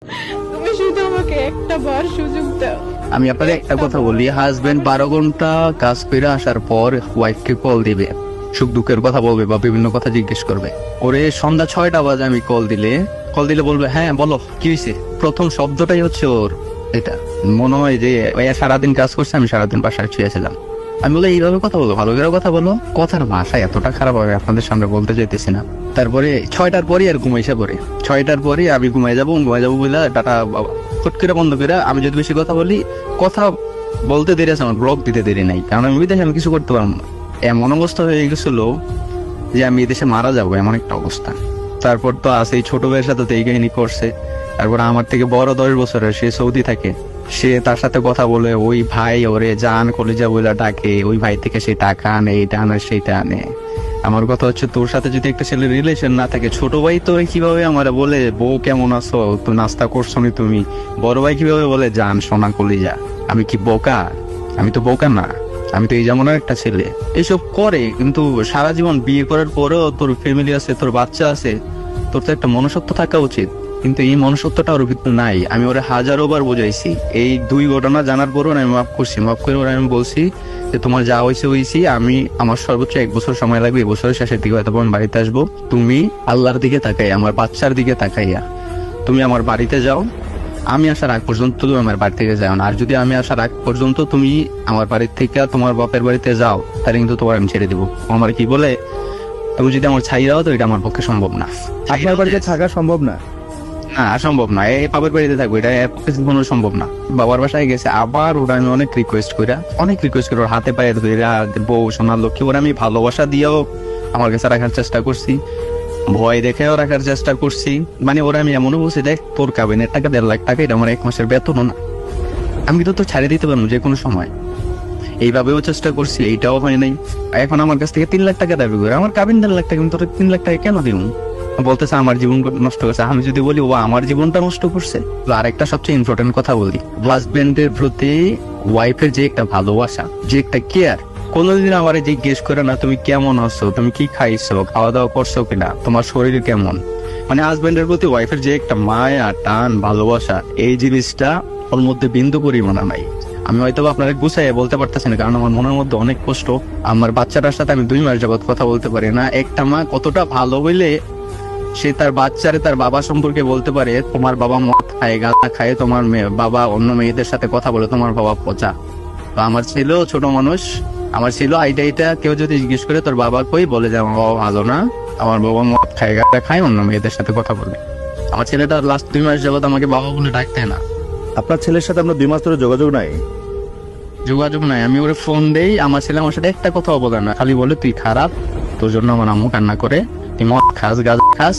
তুমি শুধু আমাকে একটা বার সুযোগ দাও। আমি আপনাকে একটা কথা বলি, হাজবেন্ড 12 ঘন্টা কাজ করে আসার পর ওয়াইফকে কল দিবে, সুখ দুঃখের কথা বলবে বা বিভিন্ন কথা জিজ্ঞেস করবে। ওরে সন্ধ্যা 6টা বাজে আমি কল দিলে বলবে হ্যাঁ বলো কি হয়েছে, প্রথম শব্দটাই হচ্ছে ওর এটা। মনে হয় যে ওই সারাদিন কাজ করছে, আমি সারাদিন বাসায় শুয়েছিলাম। আমি বলে এইভাবে কথা বলো, ভালো করে কথা বলো, কথার ভাষা এতটা খারাপ হবে আপনাদের সামনে বলতে চাইতেছি না। তারপরে 6টার পরই আর ঘুমাইছে পরে 6টার পরে আমি ঘুমাই যাবো বলে ডাটা ফট করে বন্ধ করে, আমি যদি বেশি কথা বলি, কথা বলতে দেরি আছে, আমার ব্লক দিতে দেরি নাই, কারণ আমি বিদেশে আমি কিছু করতে পারবো না। এমন অবস্থা হয়ে গেছিল যে আমি এই দেশে মারা যাবো, এমন একটা অবস্থা। তারপর তো আছে এই ছোট ভাইয়ের সাথে তো এই কাহিনী করছে। তারপর আমার থেকে বড় 10 বছরের, সে সৌদি থাকে, সে তার সাথে কথা বলে, ওই ভাই ওরে জান কলিজা বলে ডাকে, ওই ভাই থেকে সে টাকা আনে, এইটা আনে সেইটা আনে। আমার কথা হচ্ছে, তোর সাথে যদি একটা ছেলের রিলেশন না থাকে, ছোট ভাই তো কিভাবে আমার বলে বউ কেমন আছো, তো নাস্তা করছো নি তুমি, বড় ভাই কিভাবে বলে জান সোনা কলিজা। আমি কি বোকা? আমি তো বোকা না, আমি তো এই যেমন একটা ছেলে। এইসব করে, কিন্তু সারা জীবন বিয়ে করার পরেও তোর ফ্যামিলি আছে, তোর বাচ্চা আছে, তোর তো একটা মনুষ্যত্ব থাকা উচিত, কিন্তু এই মনুষ্যত্বটা ওর ভিতরে নাই। আমি ওরে হাজারো বার বোঝাইছি, এই 2 ঘটনা জানার পরও আমি মাফ করছি, মাফ করে ওরা আমি বলছি যে তোমার যা হয়েছি, আমি আমার সর্বোচ্চ 1 বছর সময় লাগবে, এই বছরের শেষের দিকে হয়তো আমি বাড়িতে আসবো। তুমি আল্লাহর দিকে তাকাই, আমার বাচ্চার দিকে তাকাইয়া তুমি আমার বাড়িতে যাও। আমি আসার আগ পর্যন্ত তুমি আমার বাড়ি থেকে যাও না, আর যদি আমি আসার আগ পর্যন্ত তুমি আমার বাড়ি থেকে তোমার বাপের বাড়িতে যাও, তাহলে কিন্তু তোমার আমি ছেড়ে দিবো। আমার কি বলে, তুমি যদি আমার ছাই দাও তো এটা আমার পক্ষে সম্ভব না। আপনার বাড়িতে থাকা সম্ভব না? না, সম্ভব না, এই বাবার বাড়িতে থাকবো, এটা কোনো সম্ভব না। বাবার বাসায় গেছে আবার, ওরা আমি অনেক রিকোয়েস্ট করে ওর হাতে পায়ে ধরে, বউ সোনার লক্ষ্মী, ওরা আমি ভালোবাসা দিয়েও আমার কাছে রাখার চেষ্টা করছি, ভয় দেখেও রাখার চেষ্টা করছি। মানে ওরা আমি এমনও বলছি, দেখ তোর কাবিনের টাকা 1.5 লাখ টাকা, এটা আমার 1 মাসের বেতনও না, আমি কিন্তু তো ছাড়িয়ে দিতে পারবো যে কোনো সময়। এইভাবেও চেষ্টা করছি, এইটাও হয় নাই। এখন আমার কাছ থেকে 3 লাখ টাকা দাবি করে, আমার কাবিন 1.5 লাখ টাকা, কিন্তু 3 লাখ টাকা কেন দিব? বলতেছে আমার জীবন নষ্ট করছে। আমি যদি বলি ও আমার জীবনটা নষ্ট করছে। তো আরেকটা সবচেয়ে ইম্পর্টেন্ট কথা বলি, হাজবেন্ডের প্রতি ওয়াইফের যে একটা ভালোবাসা, যে একটা কেয়ার, কোনোদিন আমার জিজ্ঞেস করে না তুমি কেমন আছো, তুমি কি খাইছো, খাওয়া দাওয়া করছো কিনা, তোমার শরীর কেমন। মানে হাজবেন্ডের প্রতি ওয়াইফের যে একটা মায়া টান ভালোবাসা, এই জিনিসটা ওর মধ্যে বিন্দু পরিমাণ নাই। আমি হয়তো আপনারা গুছাইয়া বলতে পারতেছি না, কারণ আমার মনের মধ্যে অনেক কষ্ট। আমার বাচ্চাটার সাথে আমি 2 মাস যাবত কথা বলতে পারি না। একটা মা কতটা ভালো হইলে সে তার বাচ্চারে তার বাবা সম্পর্কে বলতে পারে, তোমার বাবা মদ খায়, গাঁজা খায়, তোমার বাবা অন্য মেয়েদের সাথে কথা বলে, তোমার বাবা পচা। তো আমার ছেলেও ছোট মানুষ, আমার ছেলে এইটা কেউ যদি জিজ্ঞেস করে তোর বাবা কই, বলে যে আমার বাবা ভালো না, আমার বাবা মদ খায়, গাঁজা খায়, অন্য মেয়েদের সাথে কথা বলে। আমার ছেলেটা লাস্ট 2 মাস যাবত আমাকে বাবা বলে ডাকতে না। আপনার ছেলের সাথে আপনার 2 মাস ধরে যোগাযোগ নাই? যোগাযোগ নাই। আমি ওরে ফোন দেই, আমার ছেলে আমার সাথে একটা কথাও বলে না, খালি বলে তুই খারাপ, তোর জন্য আমার আম্মু কান্না করে, তুই মদ খাস, গাঁজা খাস,